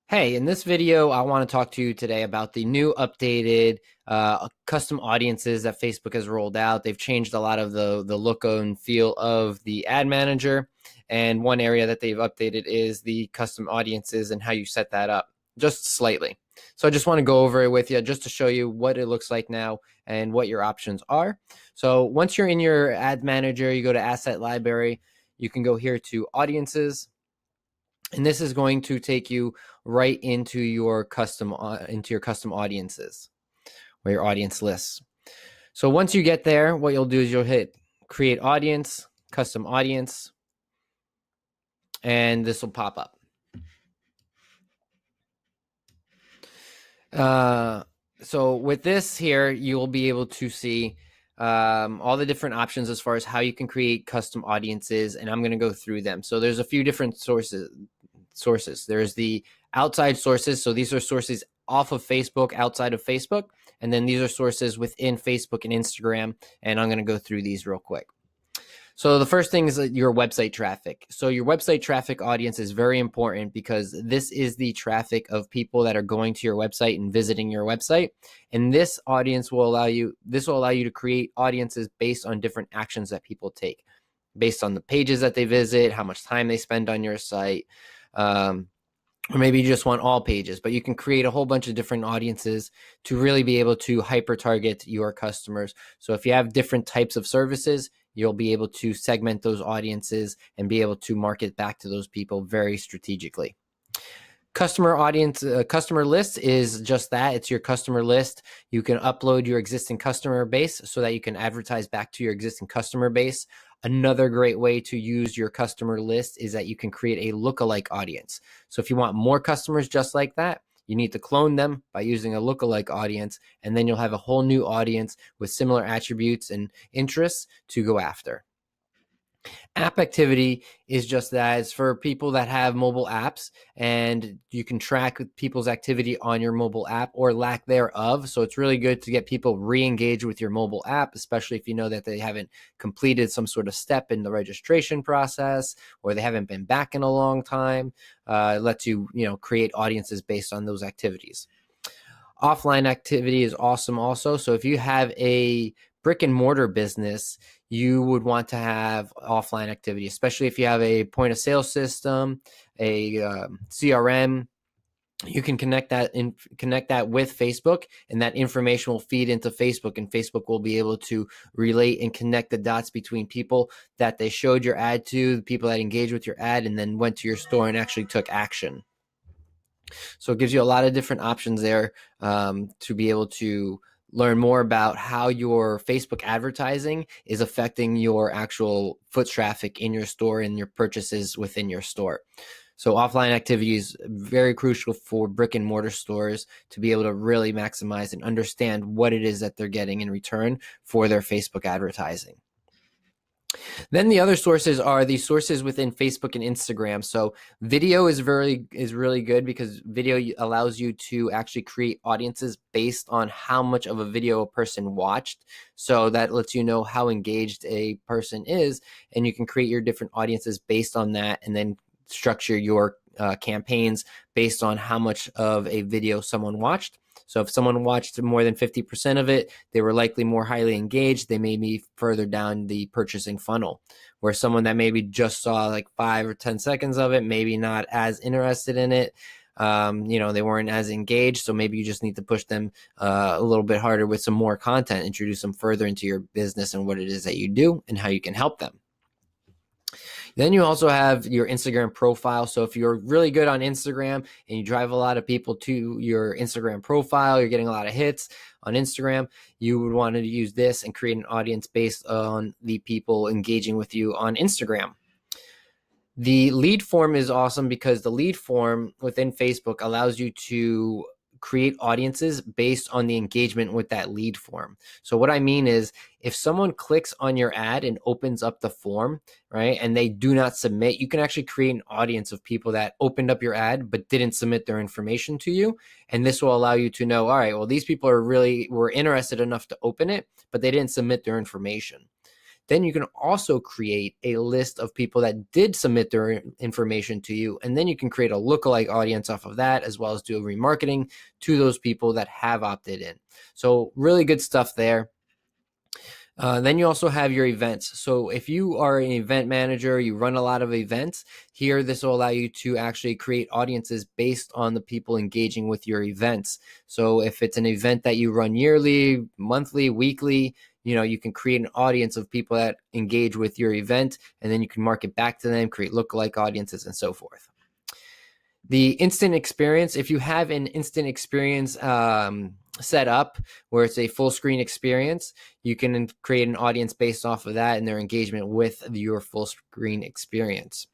Hey, in this video, I want to talk to you today about the new updated custom audiences that Facebook has rolled out. They've changed a lot of the look and feel of the ad manager. And one area that they've updated is the custom audiences and how you set that up just slightly. So I just want to go over it with you just to show you what it looks like now and what your options are. So once you're in your ad manager, you go to Asset Library. You can go here to Audiences. And this is going to take you right into your custom audiences or your audience lists. So once you get there, what you'll do is you'll hit create audience, custom audience, and this will pop up. So with this here, you will be able to see all the different options as far as how you can create custom audiences, and I'm going to go through them. So there's a few different sources. There's the outside sources. So these are sources off of Facebook, outside of Facebook. And then these are sources within Facebook and Instagram. And I'm going to go through these real quick. So the first thing is your website traffic. So your website traffic audience is very important because this is the traffic of people that are going to your website and visiting your website. And this audience will allow you to create audiences based on different actions that people take, based on the pages that they visit, how much time they spend on your site. Or maybe you just want all pages, but you can create a whole bunch of different audiences to really be able to hyper target your customers. So if you have different types of services, you'll be able to segment those audiences and be able to market back to those people very strategically. Customer list is just that. It's your customer list. You can upload your existing customer base so that you can advertise back to your existing customer base. Another great way to use your customer list is that you can create a lookalike audience. So if you want more customers just like that, you need to clone them by using a lookalike audience, and then you'll have a whole new audience with similar attributes and interests to go after. App activity is just that. It's for people that have mobile apps, and you can track people's activity on your mobile app or lack thereof. So it's really good to get people re-engaged with your mobile app, especially if you know that they haven't completed some sort of step in the registration process or they haven't been back in a long time. It lets you, create audiences based on those activities. Offline activity is awesome also. So if you have a brick and mortar business, you would want to have offline activity, especially if you have a point of sale system, a CRM. You can connect that with Facebook, and that information will feed into Facebook, and Facebook will be able to relate and connect the dots between people that they showed your ad to, the people that engaged with your ad, and then went to your store and actually took action. So it gives you a lot of different options there to be able to learn more about how your Facebook advertising is affecting your actual foot traffic in your store and your purchases within your store. So offline activity is very crucial for brick and mortar stores to be able to really maximize and understand what it is that they're getting in return for their Facebook advertising. Then the other sources are the sources within Facebook and Instagram. So video is really good because video allows you to actually create audiences based on how much of a video a person watched. So that lets you know how engaged a person is, and you can create your different audiences based on that, and then structure your campaigns based on how much of a video someone watched. So if someone watched more than 50% of it, they were likely more highly engaged. They may be further down the purchasing funnel. Where someone that maybe just saw like 5 or 10 seconds of it, maybe not as interested in it, they weren't as engaged. So maybe you just need to push them a little bit harder with some more content, introduce them further into your business and what it is that you do and how you can help them. Then you also have your Instagram profile. So if you're really good on Instagram and you drive a lot of people to your Instagram profile, you're getting a lot of hits on Instagram, you would want to use this and create an audience based on the people engaging with you on Instagram. The lead form is awesome because the lead form within Facebook allows you to create audiences based on the engagement with that lead form. So what I mean is, if someone clicks on your ad and opens up the form, right, and they do not submit, you can actually create an audience of people that opened up your ad but didn't submit their information to you. And this will allow you to know, all right, well, these people were interested enough to open it, but they didn't submit their information. Then you can also create a list of people that did submit their information to you, and then you can create a lookalike audience off of that, as well as do remarketing to those people that have opted in. So really good stuff there. Then you also have your events. So if you are an event manager, you run a lot of events, here this will allow you to actually create audiences based on the people engaging with your events. So if it's an event that you run yearly, monthly, weekly, you can create an audience of people that engage with your event, and then you can market back to them, create lookalike audiences, and so forth. The instant experience, if you have an instant experience set up where it's a full screen experience, you can create an audience based off of that and their engagement with your full screen experience.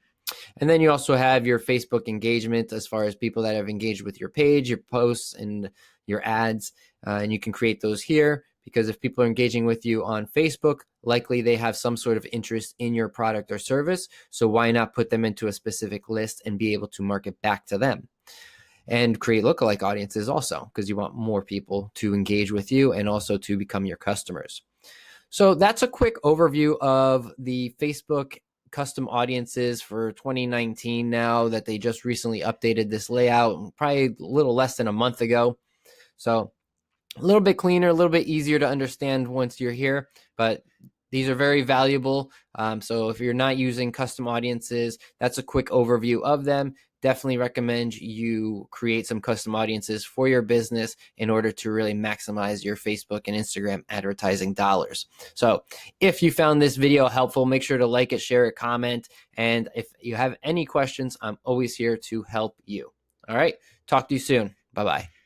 And then you also have your Facebook engagement as far as people that have engaged with your page, your posts, and your ads. And you can create those here, because if people are engaging with you on Facebook, likely they have some sort of interest in your product or service. So why not put them into a specific list and be able to market back to them? And create lookalike audiences also, because you want more people to engage with you and also to become your customers. So that's a quick overview of the Facebook custom audiences for 2019 now that they just recently updated this layout, probably a little less than a month ago. So a little bit cleaner, a little bit easier to understand once you're here, but these are very valuable. So if you're not using custom audiences, that's a quick overview of them. Definitely recommend you create some custom audiences for your business in order to really maximize your Facebook and Instagram advertising dollars. So if you found this video helpful, make sure to like it, share it, comment. And if you have any questions, I'm always here to help you. All right. Talk to you soon. Bye-bye.